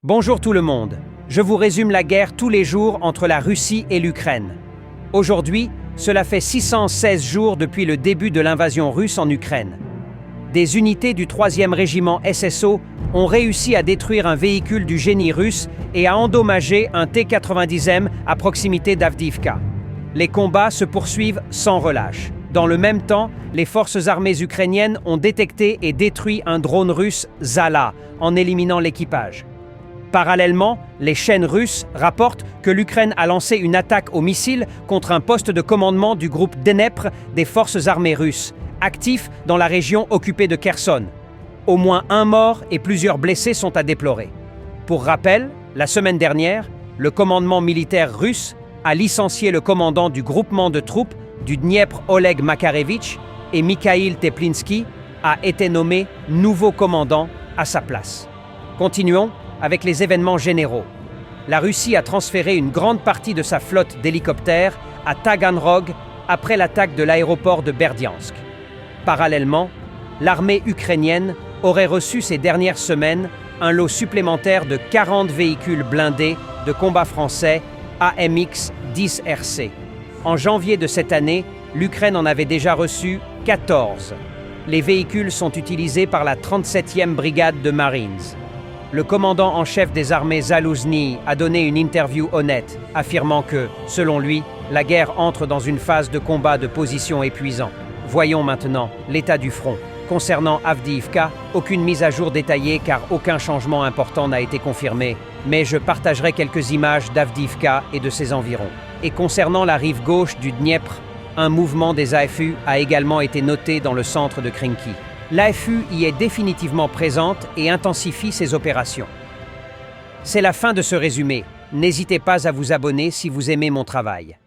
Bonjour tout le monde. Je vous résume la guerre tous les jours entre la Russie et l'Ukraine. Aujourd'hui, cela fait 616 jours depuis le début de l'invasion russe en Ukraine. Des unités du 3e régiment SSO ont réussi à détruire un véhicule du génie russe et à endommager un T-90M à proximité d'Avdiivka. Les combats se poursuivent sans relâche. Dans le même temps, les forces armées ukrainiennes ont détecté et détruit un drone russe Zala en éliminant l'équipage. Parallèlement, les chaînes russes rapportent que l'Ukraine a lancé une attaque au missile contre un poste de commandement du groupe Dnepr des forces armées russes, actif dans la région occupée de Kherson. Au moins un mort et plusieurs blessés sont à déplorer. Pour rappel, la semaine dernière, le commandement militaire russe a licencié le commandant du groupement de troupes du Dniepr Oleg Makarevitch et Mikhail Teplinsky a été nommé nouveau commandant à sa place. Continuons avec les événements généraux. La Russie a transféré une grande partie de sa flotte d'hélicoptères à Taganrog après l'attaque de l'aéroport de Berdiansk. Parallèlement, l'armée ukrainienne aurait reçu ces dernières semaines un lot supplémentaire de 40 véhicules blindés de combat français AMX-10RC. En janvier de cette année, l'Ukraine en avait déjà reçu 14. Les véhicules sont utilisés par la 37e brigade de Marines. Le commandant en chef des armées Zalouzny a donné une interview honnête, affirmant que, selon lui, la guerre entre dans une phase de combat de position épuisant. Voyons maintenant l'état du front. Concernant Avdiivka, aucune mise à jour détaillée car aucun changement important n'a été confirmé, mais je partagerai quelques images d'Avdiivka et de ses environs. Et concernant la rive gauche du Dniepr, un mouvement des AFU a également été noté dans le centre de Krinky. L'AFU y est définitivement présente et intensifie ses opérations. C'est la fin de ce résumé. N'hésitez pas à vous abonner si vous aimez mon travail.